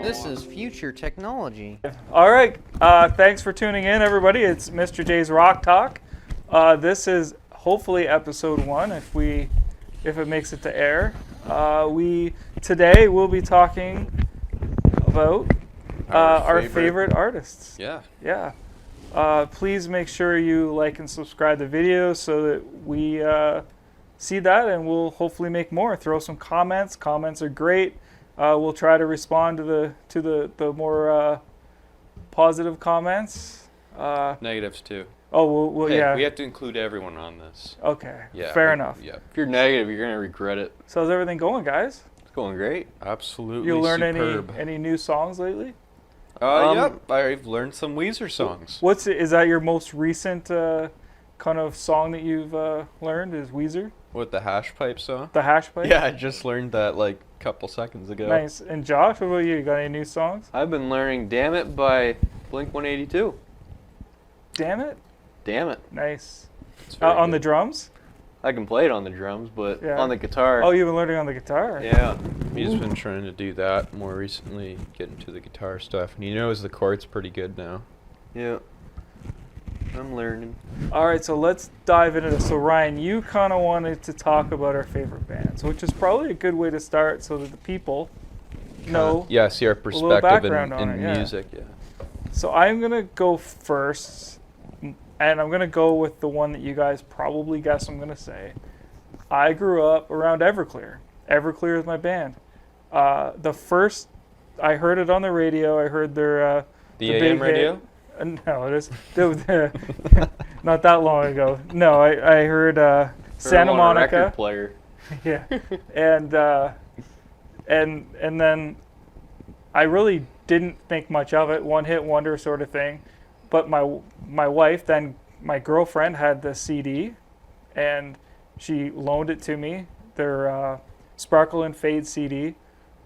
This is future technology. All right, thanks for tuning in, everybody. It's Mr. J's Rock Talk. This is hopefully episode 1, if it makes it to air. Today we'll be talking about our favorite artists. Yeah. Please make sure you like and subscribe the video so that we see that, and we'll hopefully make more. Throw some comments. Comments are great. We'll try to respond to the more positive comments. Negatives too. Oh, well, Hey, yeah. we have to include everyone on this. Okay. Yeah. Fair enough. Yeah. If you're negative, you're gonna regret it. So how's everything going, guys? It's going great. Absolutely. You learned superb. any new songs lately? Yep. I've learned some Weezer songs. Is that your most recent kind of song that you've learned? Is Weezer? What, the hash pipe song? The Hash Pipe? Yeah, I just learned that like a couple seconds ago. Nice. And Josh, what about you? You got any new songs? I've been learning "Damn It" by Blink-182. Damn it. Damn it. Nice. It's very On good. the drums? I can play it on the drums, but Yeah. on the guitar. Oh, you've been learning on the guitar? Yeah. He's been trying to do that more recently, get into the guitar stuff, and he knows the chords pretty good now. Yeah. I'm learning. All right, so let's dive into this. So Ryan, you kind of wanted to talk about our favorite bands, which is probably a good way to start so that the people know. Yeah, see our little perspective background on in it, yeah. music. Yeah. So I'm going to go first, and I'm going to go with the one that you guys probably guess I'm going to say. I grew up around Everclear. Everclear is my band. The first, I heard it on the radio. I heard their The big AM radio? hit. No, it is not that long ago. No, I heard Santa Heard 'em on a Monica. record player. Yeah, and then I really didn't think much of it, one hit wonder sort of thing. But my wife, then my girlfriend, had the CD, and she loaned it to me, their Sparkle and Fade CD,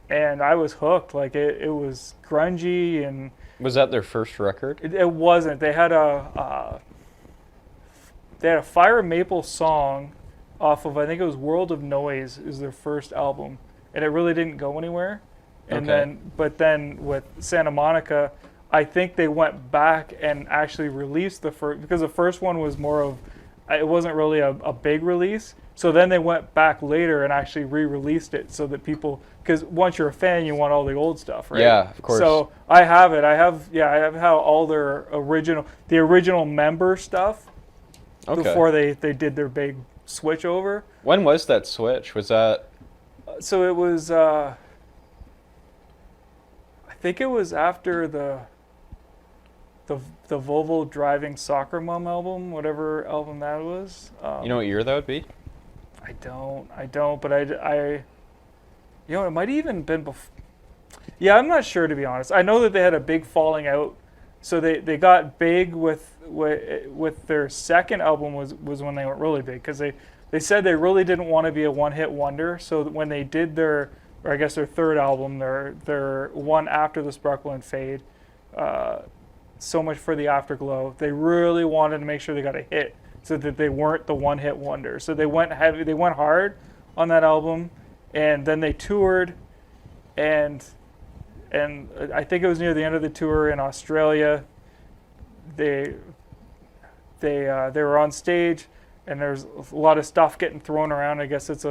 and I was hooked. Like it was grungy, and Was that their first record? it wasn't. They had a Fire and Maple song off of, I think it was World of Noise is their first album, and it really didn't go anywhere. And Okay. then with Santa Monica, I think they went back and actually released the first, because the first one was more of, it wasn't really a big release. So then they went back later and actually re-released it so that people, because once you're a fan, you want all the old stuff, right? Yeah, of course. So I have it. I have how all their original member stuff Okay. before they did their big switch over. When was that switch? Was that So it was, I think it was after the Volvo Driving Soccer Mom album, whatever album that was. you know what year that would be? I don't, but I it might have even been before. Yeah, I'm not sure, to be honest. I know that they had a big falling out, so they got big with their second album was when they went really big, because they said they really didn't want to be a one-hit wonder. So that when they did their third album, their one after the Sparkle and Fade, So Much for the Afterglow, they really wanted to make sure they got a hit, so that they weren't the one-hit wonder. So they went heavy, they went hard on that album, and then they toured, and I think it was near the end of the tour in Australia. They were on stage, and there's a lot of stuff getting thrown around. I guess they At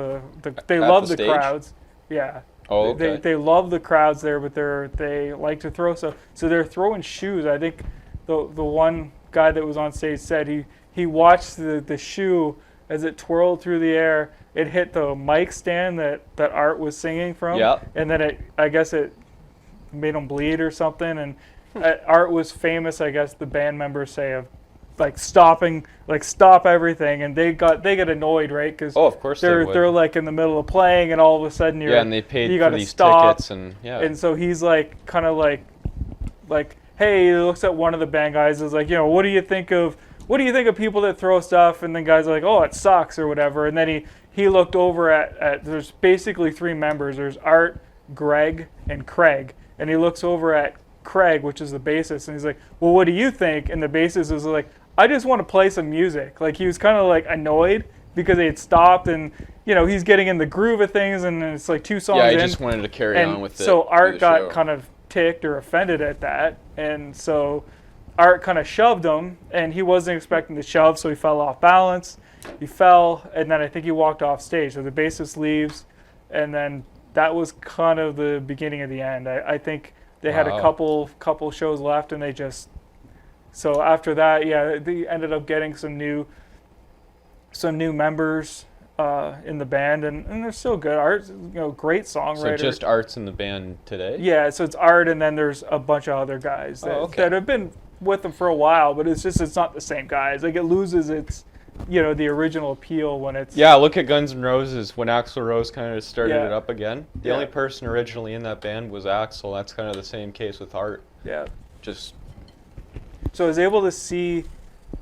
love the the stage? crowds. Yeah. Oh, okay. They love the crowds there, but they like to throw stuff. So they're throwing shoes. I think the one guy that was on stage said he watched the shoe as it twirled through the air. It hit the mic stand that Art was singing from. Yeah. And then I guess it made him bleed or something. And Art was famous, I guess the band members say, of stop everything, and they got annoyed, right? Because Oh, of course they would. they're like in the middle of playing, and all of a sudden Yeah, and they paid you for gotta these stop. tickets, and yeah. And so he's kind of like, hey, he looks at one of the band guys, is like, what do you think of people that throw stuff? And then guys are like, oh, it sucks or whatever. And then he looked over at there's basically 3 members. There's Art, Greg, and Craig. And he looks over at Craig, which is the bassist, and he's like, well, what do you think? And the bassist was like, I just want to play some music. Like, he was kind of annoyed because they had stopped, and he's getting in the groove of things, and it's 2 songs in. Yeah, I just wanted to carry on with it. So Art through the got show. kind of ticked or offended at that, and so Art kind of shoved him, and he wasn't expecting to shove, so he fell off balance. He fell, and then I think he walked off stage. So the bassist leaves, and then that was kind of the beginning of the end. I think they had a couple shows left, and they just. So after that, yeah, they ended up getting some new members in the band, and they're still good. Art's, great songwriter. So just Art's in the band today? Yeah, so it's Art, and then there's a bunch of other guys that have been with them for a while, but it's not the same guys. Like, it loses its, the original appeal when it's... Yeah, look at Guns N' Roses when Axl Rose kind of started it up again. The only person originally in that band was Axl. That's kind of the same case with Art. Yeah. So I was able to see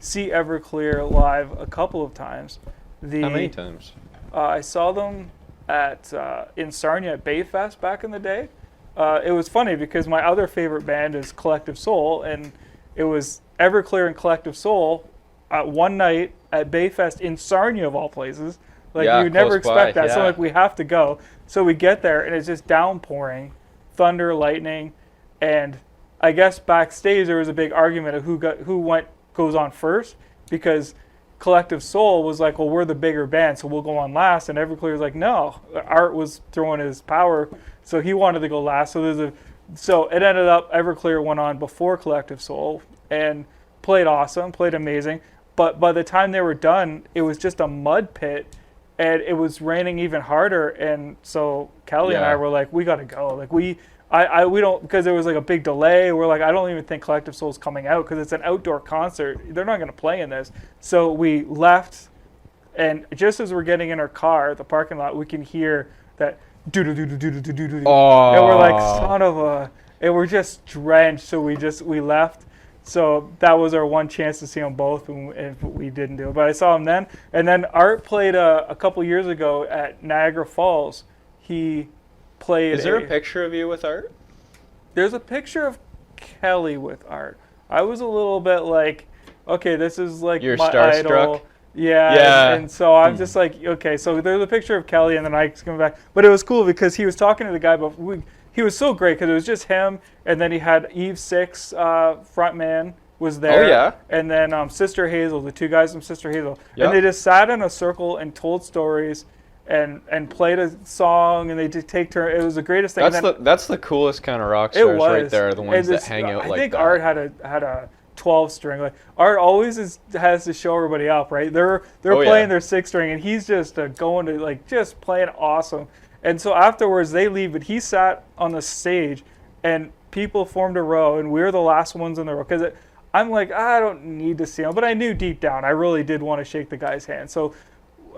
Everclear live a couple of times. How many times? I saw them in Sarnia at Bayfest back in the day. It was funny because my other favorite band is Collective Soul, and it was Everclear and Collective Soul one night at Bayfest in Sarnia, of all places. Like, you would never expect that. So, we have to go. So we get there, and it's just downpouring, thunder, lightning, and I guess backstage there was a big argument of who goes on first, because Collective Soul was like, well, we're the bigger band, so we'll go on last, and Everclear was like, no. Art was throwing his power, so he wanted to go last. So it ended up Everclear went on before Collective Soul and played awesome, played amazing. But by the time they were done, it was just a mud pit, and it was raining even harder. And so Kelly and I were like, we got to go. Like, we don't, because there was like a big delay. We're like, I don't even think Collective Soul's coming out because it's an outdoor concert. They're not going to play in this. So we left, and just as we're getting in our car at the parking lot, we can hear that do-do-do-do-do-do-do-do. Oh. And we're like, son of a, and we're just drenched. So we left. So that was our one chance to see them both, and we didn't do it. But I saw them then. And then Art played a couple years ago at Niagara Falls. He played. Is there a picture of you with Art? There's a picture of Kelly with Art. I was a little bit like, okay, this is like You're my starstruck? idol. Yeah. And so I'm just like, okay, so there's a picture of Kelly, and then Ike's coming back. But it was cool because he was talking to the guy, but he was so great because it was just him, and then he had Eve Six frontman was there. Oh, yeah. And then Sister Hazel, the two guys from Sister Hazel. Yep. And they just sat in a circle and told stories and played a song, and they did take turns. It was the greatest thing. That's the coolest kind of rock stars right there, the ones that hang out like that. I think Art had a 12 string. Like, Art always has to show everybody up, right? They're playing their 6 string, and he's just going to, like, just playing awesome. And so afterwards they leave, but he sat on the stage, and people formed a row, and we were the last ones in the row because I'm like, I don't need to see him, but I knew deep down I really did want to shake the guy's hand. So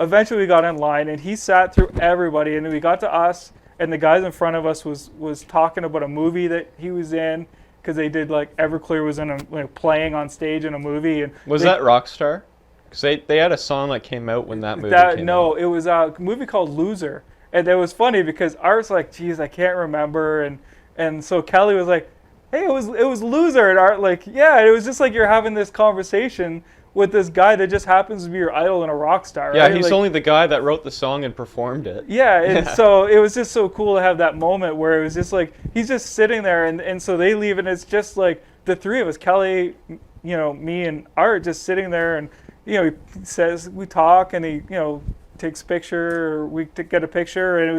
eventually we got in line, and he sat through everybody, and then we got to us, and the guys in front of us was talking about a movie that he was in, because they did, like, Everclear was in playing on stage in a movie. And was that Rockstar? Because they had a song that came out when that movie came out. No, it was a movie called Loser. And it was funny because Art's like, geez, I can't remember. And so Kelly was like, hey, it was Loser. And Art like, yeah, it was just like you're having this conversation with this guy that just happens to be your idol and a rock star. Yeah, right? he's only the guy that wrote the song and performed it. Yeah, and so it was just so cool to have that moment where it was just like, he's just sitting there, and so they leave, and it's just like the three of us, Kelly, me and Art, just sitting there, and, he says, we talk, and he, takes a picture, or we get a picture, and it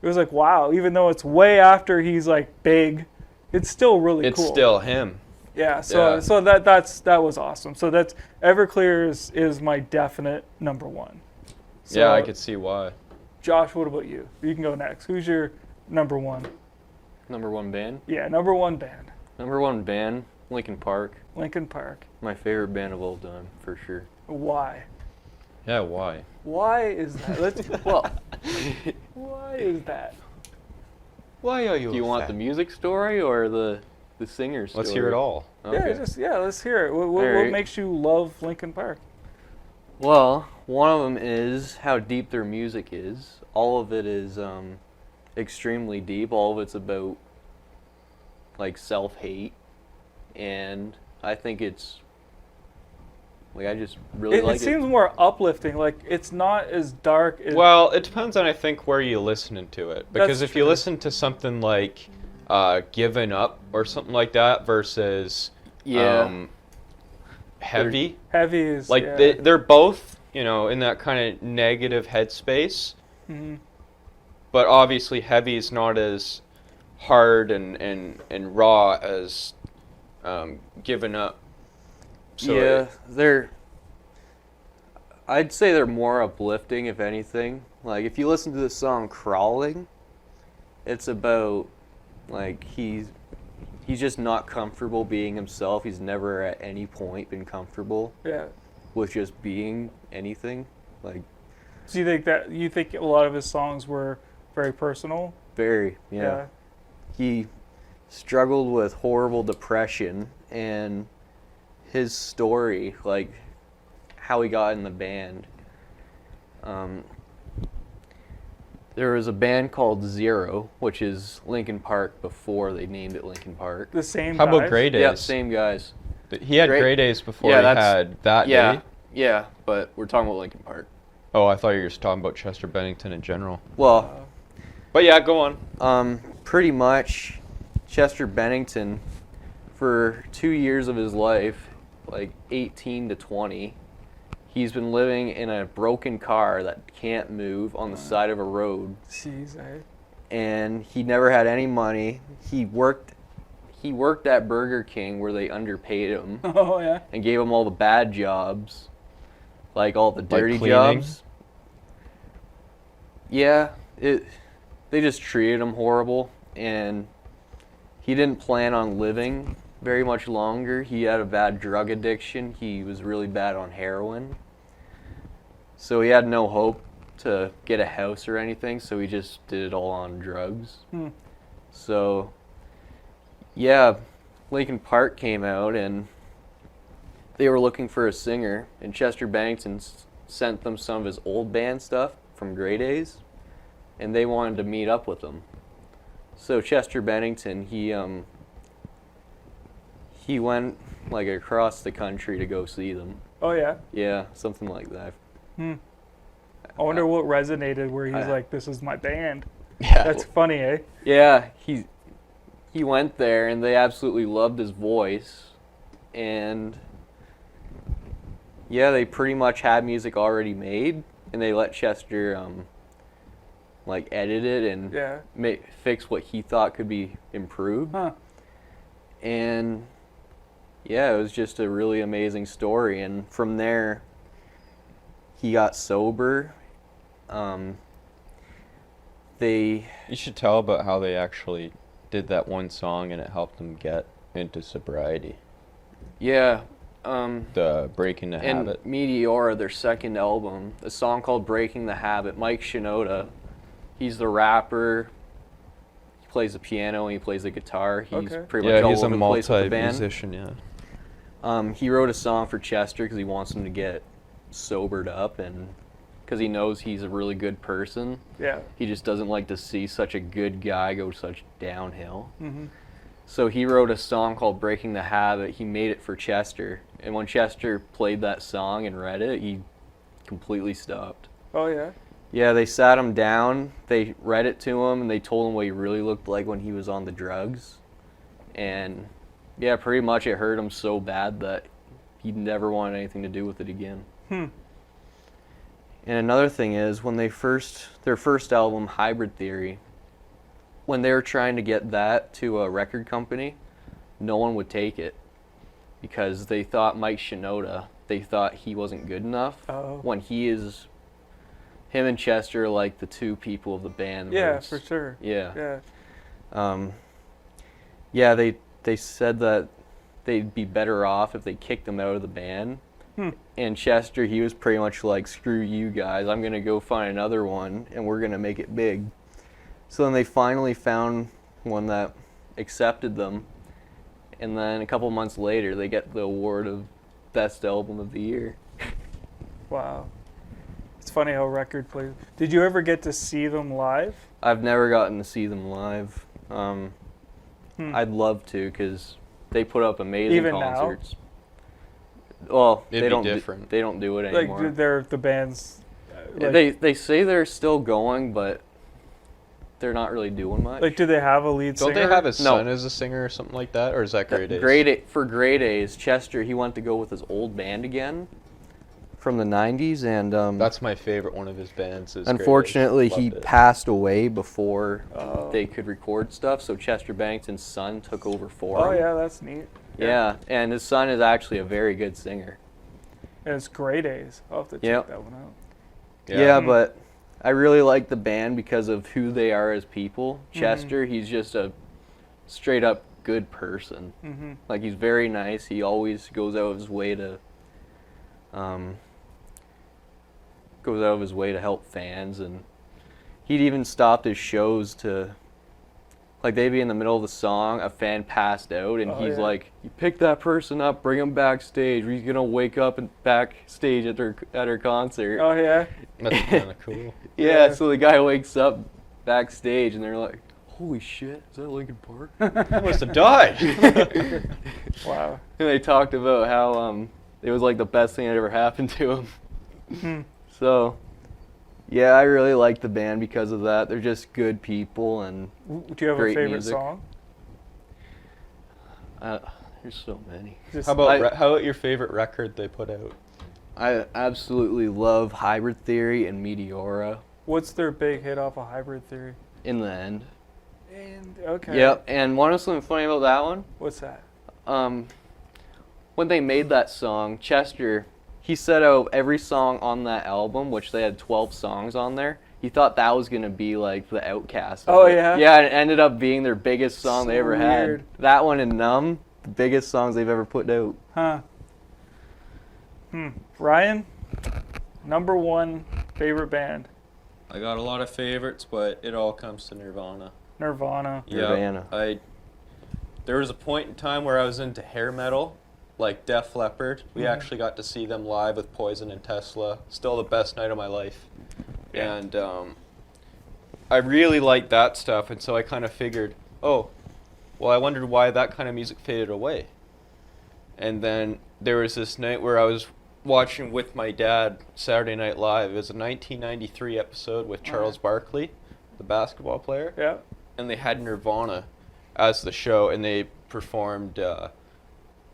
was like, wow, even though it's way after he's like big, it's still really cool. It's still him. Yeah, so that was awesome. So that's Everclear is my definite number one. So, yeah, I could see why. Josh, what about you? You can go next. Who's your number one? Number one band? Yeah, number one band. Number one band, Linkin Park. Linkin Park. My favorite band of all time, for sure. Why? Yeah, why? Why is that? Why is that? Why are you? Do you want the music story or the singer story? Let's hear it all. Okay. Let's hear it. What makes you love Linkin Park? Well, one of them is how deep their music is. All of it is extremely deep. All of it's about, like, self-hate, and I think it's, like, I just really like it. It seems more uplifting. Like, it's not as dark as... Well, it depends on, I think, where you listen to it. Because That's if you listen to something like Given Up or something like that versus Heavy. Heavy is Like they're both, in that kind of negative headspace. Mm-hmm. But obviously Heavy is not as hard and raw as Given Up. So I'd say they're more uplifting, if anything. Like, if you listen to the song Crawling, it's about, like, he's just not comfortable being himself. He's never at any point been comfortable with just being anything. Like, so you think a lot of his songs were very personal? Very, yeah. He struggled with horrible depression, and his story, like, how he got in the band. There was a band called Zero, which is Linkin Park before they named it Linkin Park. The same How guys? about Grey Days? Yeah, same guys. He had Grey Days before he had That Day. Yeah, but we're talking about Linkin Park. Oh, I thought you were just talking about Chester Bennington in general. Well, but yeah, go on. Pretty much, Chester Bennington, for 2 years of his life, like 18 to 20, he's been living in a broken car that can't move on the side of a road. Jeez, And he never had any money. He worked at Burger King where they underpaid him. Oh, yeah. And gave him all the bad jobs. Like all the dirty cleaning? jobs. Yeah, they just treated him horrible, and he didn't plan on living very much longer. He had a bad drug addiction. He was really bad on heroin. So he had no hope to get a house or anything, so he just did it all on drugs. So, yeah, Linkin Park came out, and they were looking for a singer, and Chester Bennington sent them some of his old band stuff from Grey Days, and they wanted to meet up with him. So Chester Bennington, he went like across the country to go see them. Oh, yeah? Yeah, something like that. I wonder what resonated where he's like, this is my band. Yeah. That's funny, eh? Yeah, he went there, and they absolutely loved his voice, and yeah, they pretty much had music already made, and they let Chester like edit it and fix what he thought could be improved. And yeah, it was just a really amazing story, and from there he got sober. You should tell about how they actually did that one song and it helped them get into sobriety. Yeah. The Breaking the Habit. And Meteora, their second album, a song called Breaking the Habit. Mike Shinoda, he's the rapper. He plays the piano and he plays the guitar. He's pretty much all over the place with the band. He's a multi-musician, he wrote a song for Chester because he wants him to get sobered up, and because he knows he's a really good person. Yeah. He just doesn't like to see such a good guy go such downhill. So he wrote a song called Breaking the Habit. He made it for Chester. And when Chester played that song and read it, he completely stopped. Oh, yeah? Yeah, they sat him down, they read it to him, and they told him what he really looked like when he was on the drugs. And yeah, pretty much it hurt him so bad that he never wanted anything to do with it again. And another thing is, when their first album, Hybrid Theory, when they were trying to get that to a record company, no one would take it because they thought Mike Shinoda, they thought he wasn't good enough. When him and Chester are like the two people of the band. Yeah, for sure. Yeah. Yeah, they said that they'd be better off if they kicked him out of the band. And Chester, he was pretty much like, screw you guys, I'm going to go find another one, and we're going to make it big. So then they finally found one that accepted them, and then a couple months later, they get the award of Best Album of the Year. Wow. It's funny how record plays. Did you ever get to see them live? I've never gotten to see them live. I'd love to, because they put up amazing concerts. Now? Well, they don't do it anymore. Like they're the bands. Like, they say they're still going, but they're not really doing much. Like, do they have a lead Don't singer? they have his No. son as a singer or something like that, or is that Grey Days? For Grey Days, Chester, he wanted to go with his old band again from the 90s, and That's my favorite one of his bands. Is Grey Days. unfortunately, he Loved it. passed away before Oh. they could record stuff, so Chester Bennington's son took over for Oh him. yeah, that's neat. Yeah, and his son is actually a very good singer. And it's Grey Days. I'll have to check Yep. that one out. Yeah, but I really like the band because of who they are as people. Chester, he's just a straight up good person. Mm-hmm. Like, he's very nice. He always goes out of his way to help fans, and he'd even stopped his shows to, like, they'd be in the middle of the song, a fan passed out, and he's like, "You pick that person up, bring him backstage, or he's gonna wake up and backstage at her concert." Oh yeah. That's kind of cool. Yeah, Yeah. so the guy wakes up backstage, and they're like, "Holy shit, is that Linkin Park?" He must have died. Wow. And they talked about how it was like the best thing that ever happened to him. So, yeah, I really like the band because of that. They're just good people, and Do you have a Great favorite music. song? there's so many. Just, How about your favorite record they put out? I absolutely love Hybrid Theory and Meteora what's their big hit off of Hybrid Theory? in the end. And okay. Yep, and want to know something funny about that one? What's that? When they made that song, Chester, he said out every song on that album, which they had 12 songs on there, he thought that was going to be like the Outcast. Oh, yeah? Yeah, and it ended up being their biggest song they So ever weird. had. That one and Numb, the biggest songs they've ever put out. Huh. Ryan, number one favorite band? I got a lot of favorites, but it all comes to Nirvana. Nirvana. Nirvana. There was a point in time where I was into hair metal, like Def Leppard. We actually got to see them live with Poison and Tesla. Still the best night of my life. Yeah. And I really liked that stuff, and so I kind of figured, oh, well, I wondered why that kind of music faded away. And then there was this night where I was watching with my dad Saturday Night Live. It was a 1993 episode with Charles Barkley, the basketball player. Yeah. And they had Nirvana as the show, and they performed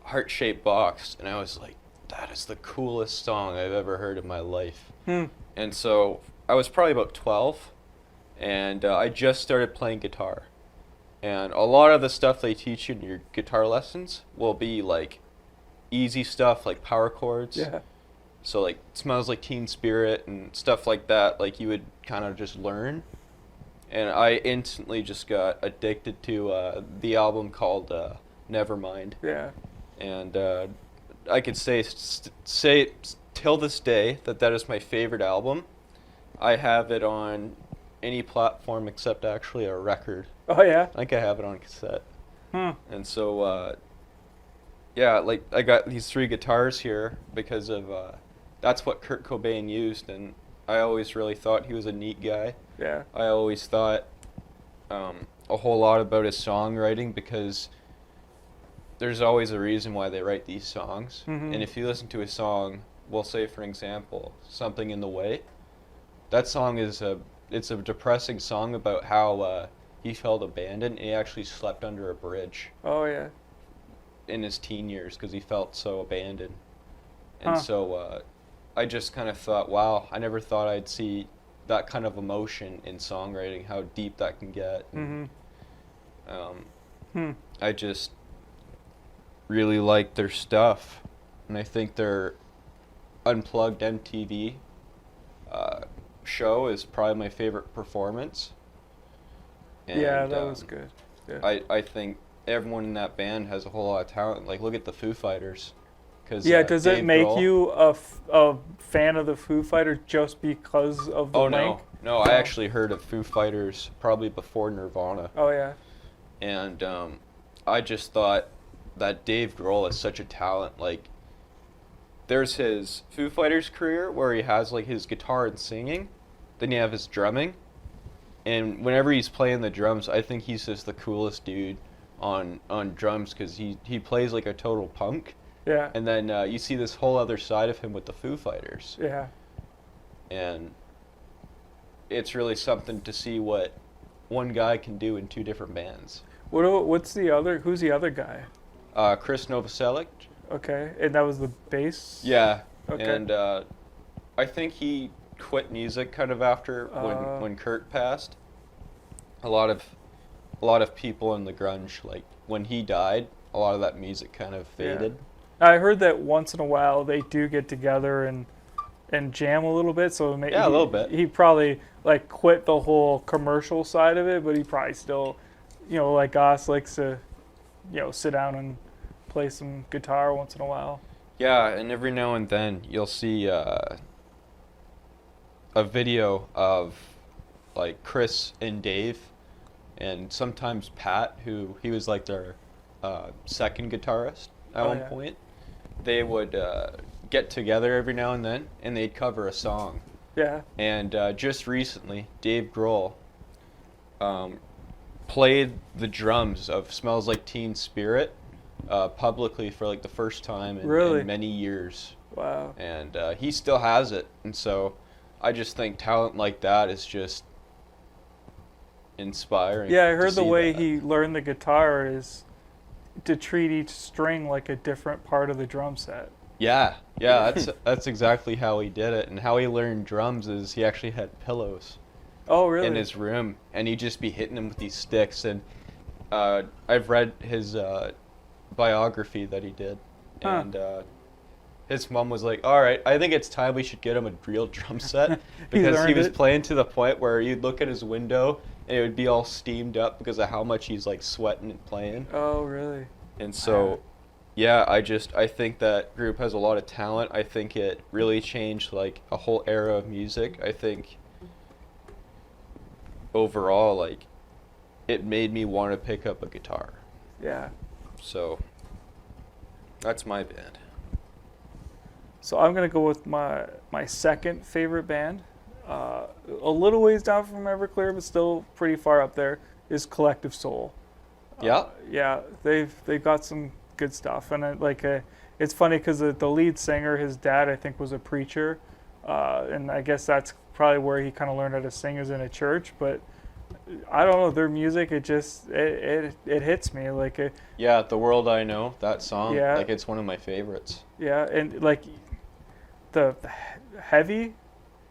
Heart-Shaped Box, and I was like, that is the coolest song I've ever heard in my life. And so I was probably about 12, and I just started playing guitar. And a lot of the stuff they teach you in your guitar lessons will be like easy stuff like power chords. Yeah. So like Smells Like Teen Spirit and stuff like that, like you would kind of just learn. And I instantly just got addicted to the album called Nevermind. Yeah. And I could say till this day that is my favorite album. I have it on any platform except actually a record. Oh yeah. I think I have it on cassette. And so, yeah, like I got these 3 guitars here because of that's what Kurt Cobain used, and I always really thought he was a neat guy. Yeah. I always thought a whole lot about his songwriting because there's always a reason why they write these songs. And if you listen to a song, we'll say for example, Something in the Way, that song is it's a depressing song about how he felt abandoned and he actually slept under a bridge Oh yeah. in his teen years because he felt so abandoned. And so I just kind of thought, wow, I never thought I'd see that kind of emotion in songwriting, how deep that can get. I just really like their stuff, and I think their Unplugged MTV show is probably my favorite performance. And, yeah, that was good. Yeah. I think everyone in that band has a whole lot of talent. Like, look at the Foo Fighters. Yeah, does it Dave make Grohl, you a fan of the Foo Fighters just because of the Oh, link? no. I actually heard of Foo Fighters probably before Nirvana. Oh, yeah. And I just thought that Dave Grohl is such a talent. Like, there's his Foo Fighters career where he has, like, his guitar and singing. Then you have his drumming. And whenever he's playing the drums, I think he's just the coolest dude on drums because he plays like a total punk. Yeah. And then you see this whole other side of him with the Foo Fighters. Yeah. And it's really something to see what one guy can do in two different bands. Who's the other guy? Chris Novoselic. Okay, and that was the bass? Yeah. Okay. And I think he quit music kind of after when Kurt passed. A lot of people in the grunge, like when he died, a lot of that music kind of faded. Yeah. I heard that once in a while they do get together and jam a little bit. So maybe a little bit. He probably like quit the whole commercial side of it, but he probably still, like us, likes to, sit down and play some guitar once in a while. Yeah, and every now and then you'll see a video of like Chris and Dave, and sometimes Pat, who he was like their second guitarist at one point. They would get together every now and then, and they'd cover a song. Yeah. And just recently, Dave Grohl played the drums of "Smells Like Teen Spirit" publicly for like the first time in many years. Wow. And he still has it, and so I just think talent like that is just inspiring. Yeah, I heard the way he learned the guitar is to treat each string like a different part of the drum set. Yeah, that's exactly how he did it, and how he learned drums is he actually had pillows. Oh, really? In his room, and he'd just be hitting them with these sticks. And I've read his biography that he did, and his mom was like, "All right, I think it's time we should get him a real drum set," because he was playing to the point where you'd look at his window and it would be all steamed up because of how much he's like sweating and playing. Oh, really? And so, yeah, I think that group has a lot of talent. I think it really changed like a whole era of music. I think overall, like, it made me want to pick up a guitar. Yeah. So that's my band. So I'm gonna go with my second favorite band. A little ways down from Everclear, but still pretty far up there, is Collective Soul. Yeah. Yeah, they've got some good stuff, and it's funny because the lead singer, his dad, I think, was a preacher, and I guess that's probably where he kind of learned how to sing, is in a church. But I don't know, their music, it just it hits me like a, yeah, The World I Know, that song, yeah, like it's one of my favorites. Yeah, and like the heavy,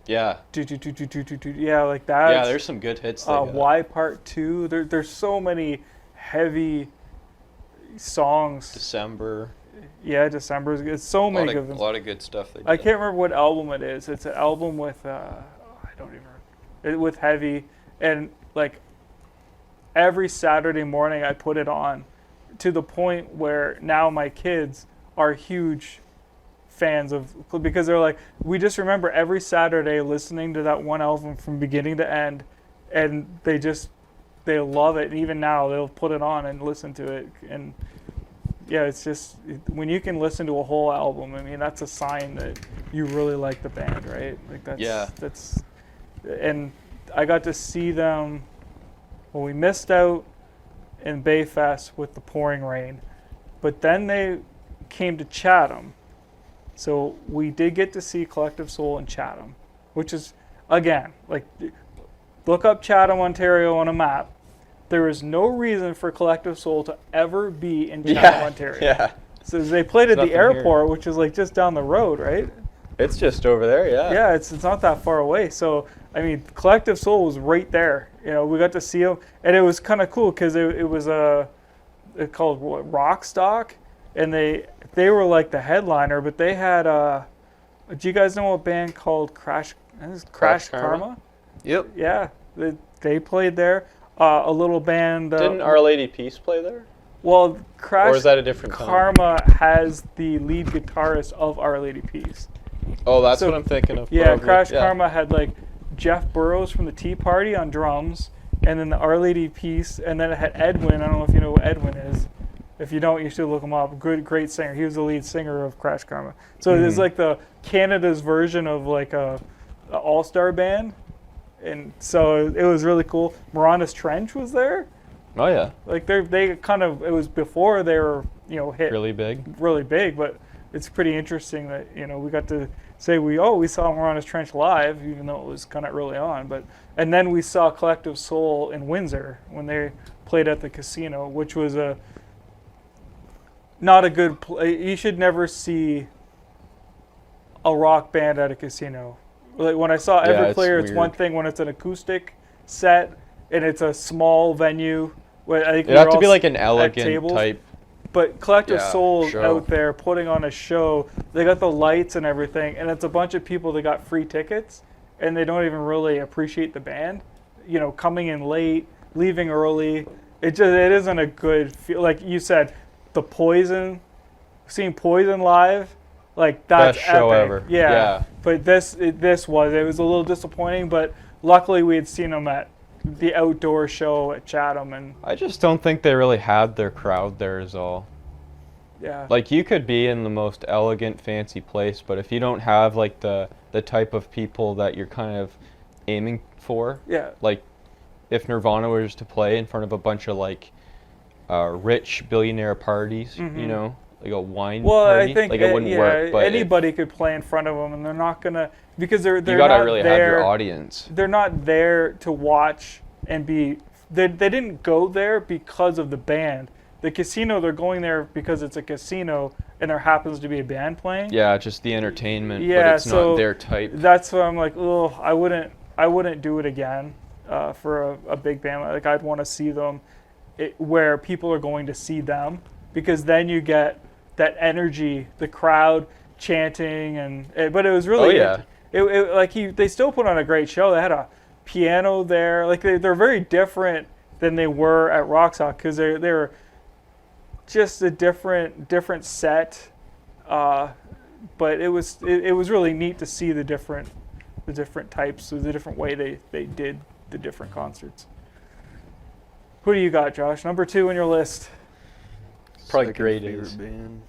yeah, yeah, like that. Yeah, there's some good hits. Y Part 2. There's so many heavy songs. December. Yeah, December. It's so many of them. A lot of good stuff. I can't remember what album it is. It's an album with with heavy, and like every Saturday morning I put it on, to the point where now my kids are huge fans of, because they're like, we just remember every Saturday listening to that one album from beginning to end, and they love it. And even now they'll put it on and listen to it. And yeah, it's just, when you can listen to a whole album, I mean, that's a sign that you really like the band, right? Like that's and I got to see them, well, we missed out in Bayfest with the pouring rain, but then they came to Chatham. So we did get to see Collective Soul in Chatham, which is, again, like, look up Chatham, Ontario on a map. There is no reason for Collective Soul to ever be in Chatham, Ontario. Yeah. So they played at the airport, which is like just down the road, right? It's just over there, yeah. Yeah, it's not that far away. So, I mean, Collective Soul was right there. We got to see them, and it was kind of cool because it was called Rock Stock, and they were like the headliner, but they had do you guys know a band called Crash Karma? Yep. Yeah, they played there. A little band. Didn't Our Lady Peace play there? Well, Or is that a different Karma has the lead guitarist of Our Lady Peace. Oh, that's what I'm thinking of. Yeah, Crash Karma had like Jeff Burrows from the Tea Party on drums, and then the Our Lady Peace, and then it had Edwin. I don't know if you know who Edwin is. If you don't, you should look him up. Great singer. He was the lead singer of Crash Karma. So it's like the Canada's version of like a all-star band, and so it was really cool. Marana's Trench was there. Oh yeah. Like they kind of, it was before they were hit really big, but it's pretty interesting that we got to say we saw Morana's Trench live, even though it was kind of early on, and then we saw Collective Soul in Windsor when they played at the casino, which was not a good play. You should never see a rock band at a casino. Like when I saw Yeah, Everclear, it's it's one weird. thing when it's an acoustic set and it's a small venue. Where I think It'd have we're to be all like an at elegant tables. type. But Collective Yeah, Soul show. out there putting on a show. They got the lights and everything, and it's a bunch of people that got free tickets, and they don't even really appreciate the band. You know, coming in late, leaving early. It isn't a good feel. Like you said, the Poison, seeing Poison live, like that's Best show epic. ever. Yeah. Yeah. But it was a little disappointing, but luckily we had seen them at the outdoor show at Chatham, and I just don't think they really had their crowd there is all. yeah. Like you could be in the most elegant, fancy place, but if you don't have like the type of people that you're kind of aiming for, Yeah. like if Nirvana was to play in front of a bunch of like rich billionaire parties, you know, like a wine Well, party, I think like it wouldn't yeah, work. But anybody could play in front of them, and they're not gonna because they're you gotta not really there. have your audience. They're not there to watch and be. They didn't go there because of the band. The casino, they're going there because it's a casino, and there happens to be a band playing. Yeah, just the entertainment, Yeah, but it's so not their type. That's why I'm like, oh, I wouldn't do it again for a big band. Like I'd want to see them where people are going to see them, because then you get that energy, the crowd chanting, but it was really they still put on a great show. They had a piano there. Like they're very different than they were at Rocksock, because they're just a different set. But it was really neat to see the different types, the different way they did the different concerts. Who do you got, Josh? Number 2 on your list. Probably Second greatest. favorite band.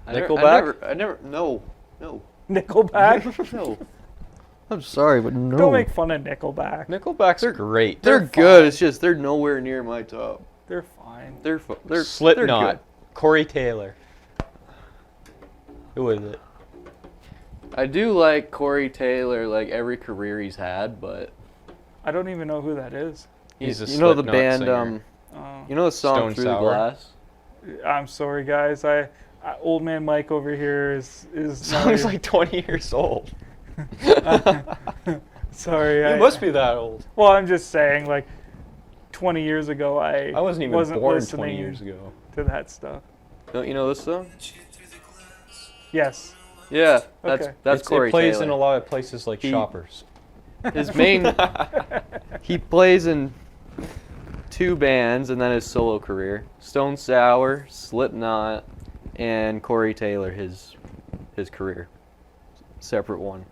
Nickelback? No. Nickelback. No. I'm sorry, but no. Don't make fun of Nickelback. Nickelback's great. They're They're good. fine. It's just they're nowhere near my top. They're fine. They're Slipknot. good. Corey Taylor. Who is it? I do like Corey Taylor, like every career he's had, but I don't even know who that is. He's a you know the Slipknot band. singer. You know the song Stone Through Sour. the Glass. I'm sorry, guys. Old man Mike over here is Song's like 20 years old. sorry. You must be that old. Well, I'm just saying, like 20 years ago, I wasn't even born listening 20 years ago. to that stuff. Don't you know this song? Yes. Yeah, that's It Corey plays Taylor. in a lot of places like Shoppers. His main, he plays in 2 bands and then his solo career: Stone Sour, Slipknot, and Corey Taylor. His career, separate one.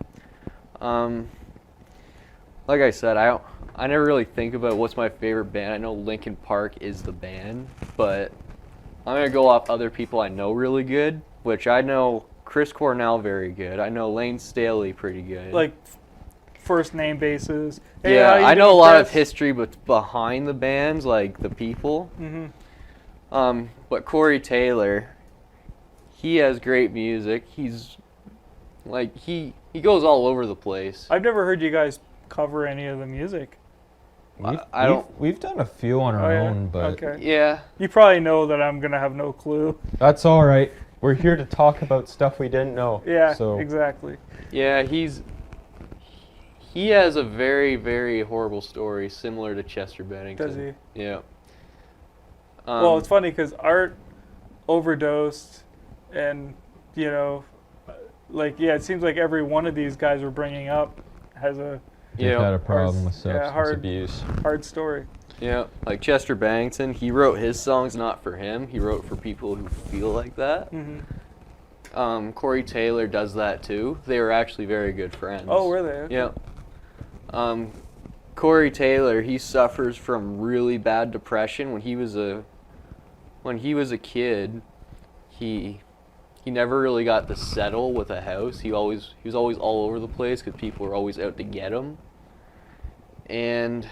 Like I said, I never really think about what's my favorite band. I know Linkin Park is the band, but I'm gonna go off other people I know really good, which I know Chris Cornell very good. I know Lane Staley pretty good. Like first name basis. Hey, yeah, how you I know a doing, lot of Chris? history, but behind the bands, like the people. Mhm. But Corey Taylor, he has great music. He's like he goes all over the place. I've never heard you guys cover any of the music. I don't. We've done a few on our Oh, yeah? own, but Okay. Yeah, You probably know that I'm gonna have no clue. that's all right. We're here to talk about stuff we didn't know. Yeah, So exactly. yeah, he has a very, very horrible story, similar to Chester Bennington. Does he? Yeah. Well, it's funny because Art overdosed, and it seems like every one of these guys we're bringing up has a we've had a problem with yeah, substance hard- abuse. hard story. Yeah, like Chester Bennington, he wrote his songs not for him. He wrote for people who feel like that. Mm-hmm. Corey Taylor does that too. They were actually very good friends. Oh, were they? Okay. Yeah. Corey Taylor, he suffers from really bad depression. When he was a kid, he never really got to settle with a house. He was always all over the place because people were always out to get him. And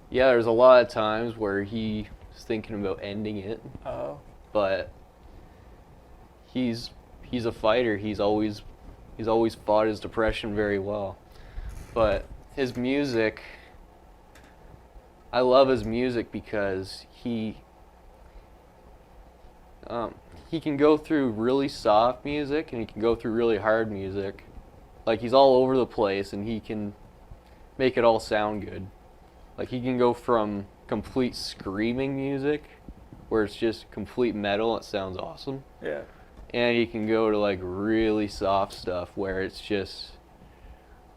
yeah, there's a lot of times where he was thinking about ending it, Oh. but he's a fighter. He's always fought his depression very well. But his music, I love his music because he can go through really soft music and he can go through really hard music. Like, he's all over the place and he can make it all sound good. Like, he can go from complete screaming music where it's just complete metal, it sounds awesome. Yeah. And he can go to like really soft stuff where it's just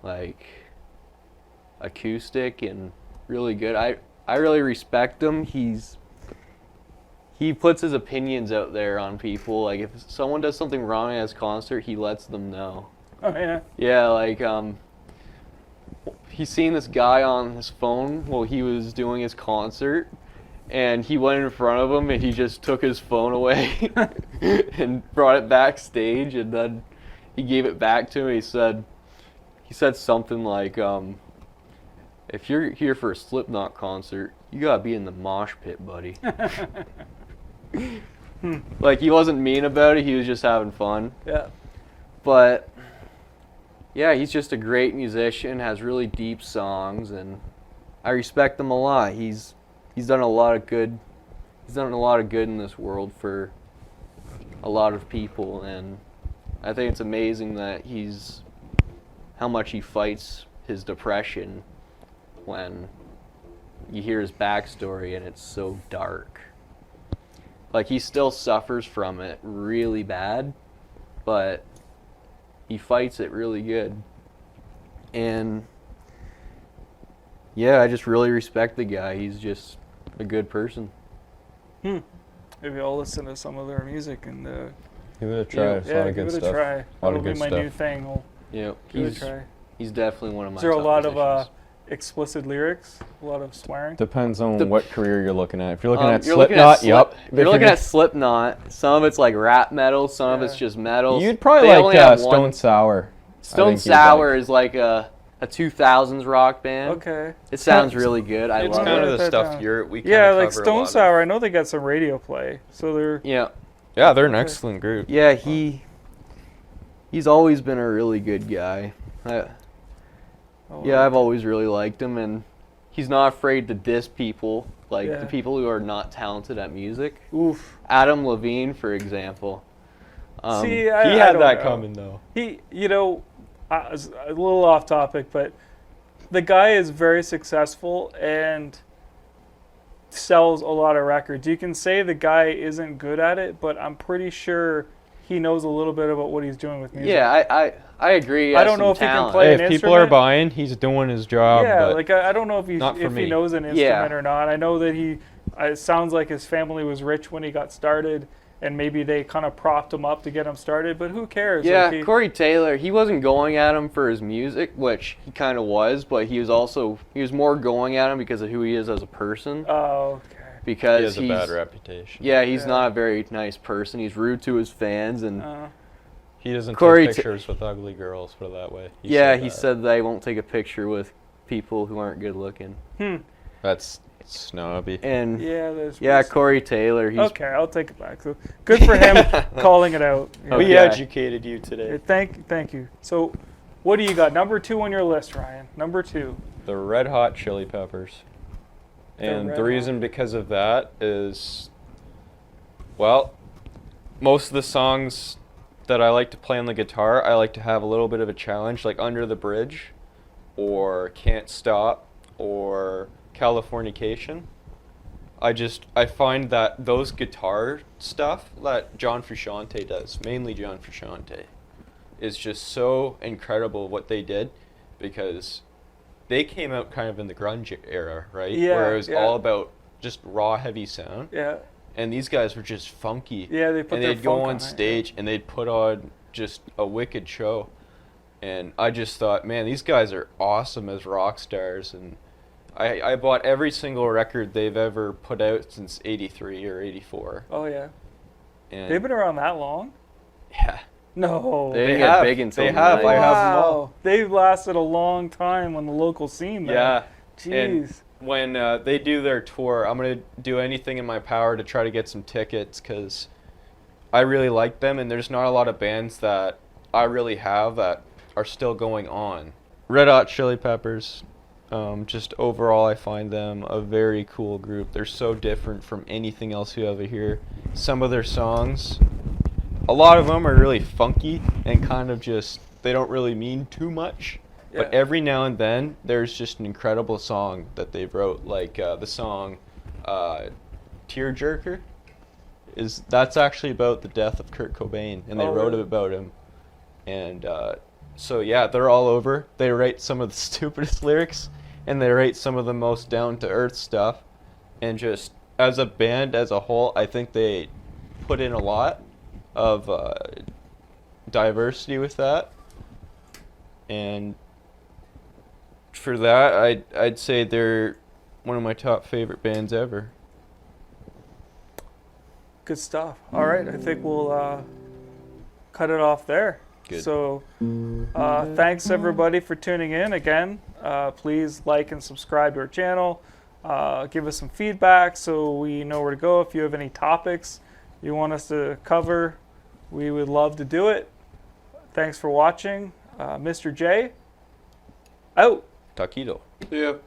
like acoustic and really good. I really respect him. He puts his opinions out there on people. Like, if someone does something wrong at his concert, he lets them know. Oh yeah. Yeah, like he's seen this guy on his phone while he was doing his concert, and he went in front of him and he just took his phone away and brought it backstage, and then he gave it back to him. He said something like, if you're here for a Slipknot concert, you gotta be in the mosh pit, buddy. Like, he wasn't mean about it, he was just having fun. Yeah. But yeah, he's just a great musician, has really deep songs, and I respect him a lot. He's done a lot of good. He's done a lot of good in this world for a lot of people, and I think it's amazing that how much he fights his depression when you hear his backstory and it's so dark. Like, he still suffers from it really bad, but he fights it really good. And yeah, I just really respect the guy. He's just a good person. Maybe I'll listen to some of their music and Give it a try. It's a lot of give good it stuff. a try. A lot That'll of be good my stuff. new thing. I'll Yeah, give it a try. he's definitely one of my Is there a top lot of musicians. explicit lyrics? A lot of swearing? Depends on The- what career you're looking at. If you're looking at You're looking Slipknot, at yep. If you're looking at Slipknot, some of it's like rap metal, some of it's Yeah. just metal. You'd probably They only like have Stone one- Sour. I Stone think you'd Sour like. is like a 2000s rock band. Okay. It sounds really good. I It's love kind it. of Write the that stuff down. we kind Yeah, of like cover a Stone lot Sour, I know they got some radio play. So they're Yeah. Yeah, they're an excellent group. Yeah, he's always been a really good guy. Yeah, I've always really liked him, and he's not afraid to diss people, like Yeah. the people who are not talented at music. Oof. Adam Levine, for example. See, He I had don't that know. coming though. He, it's a little off topic, but the guy is very successful and sells a lot of records. You can say the guy isn't good at it, but I'm pretty sure he knows a little bit about what he's doing with music. Yeah, I agree. I don't know if he can play Hey, an if people are instrument. buying, he's doing his job. Yeah, but like I don't know if not for he me. knows an instrument or not. I know that it sounds like his family was rich when he got started, and maybe they kind of propped him up to get him started. But who cares? Yeah, Like, Corey Taylor, he wasn't going at him for his music, which he kind of was, but he was more going at him because of who he is as a person. Oh, okay. Because He has a he's bad reputation. yeah, he's Yeah. not a very nice person. He's rude to his fans, and he doesn't Corey take Ta- pictures with ugly girls, put it that way. he said they won't take a picture with people who aren't good looking. That's snobby. And Yeah, Corey Taylor, he's Okay, I'll take it back. So good for him calling it out. Yeah. We Okay. educated you today. Thank you. So, what do you got? Number 2 on your list, Ryan. Number 2. The Red Hot Chili Peppers. And Red the reason because of that is, well, most of the songs that I like to play on the guitar, I like to have a little bit of a challenge, like Under the Bridge, or Can't Stop, or Californication. I find that those guitar stuff that John Frusciante does, mainly John Frusciante, is just so incredible what they did, because they came out kind of in the grunge era, right? Yeah, Where it was yeah. all about just raw, heavy sound. Yeah. And these guys were just funky. Yeah, they put and their they'd go funk on it, stage and they'd put on just a wicked show. And I just thought, man, these guys are awesome as rock stars. And I bought every single record they've ever put out since 83 or 84. Oh yeah. And They've been around that long? yeah. No. they didn't have. get big until They have. the I 90s. have them all. Wow. They've lasted a long time on the local scene. There. Yeah. Jeez. And when they do their tour, I'm going to do anything in my power to try to get some tickets, because I really like them, and there's not a lot of bands that I really have that are still going on. Red Hot Chili Peppers, just overall I find them a very cool group. They're so different from anything else you ever hear. Some of their songs, a lot of them are really funky and kind of just, they don't really mean too much. Yeah. But every now and then, there's just an incredible song that they wrote, like the song Tearjerker. That's actually about the death of Kurt Cobain, and they wrote it about him. And so yeah, they're all over. They write some of the stupidest lyrics, and they write some of the most down-to-earth stuff. And just as a band as a whole, I think they put in a lot of diversity with that. And for that, I'd say they're one of my top favorite bands ever. Good stuff. All right, I think we'll cut it off there. Good. So thanks everybody for tuning in again. Please like and subscribe to our channel. Give us some feedback so we know where to go. If you have any topics you want us to cover, we would love to do it. Thanks for watching. Mr. J, out. Taquito. Yep.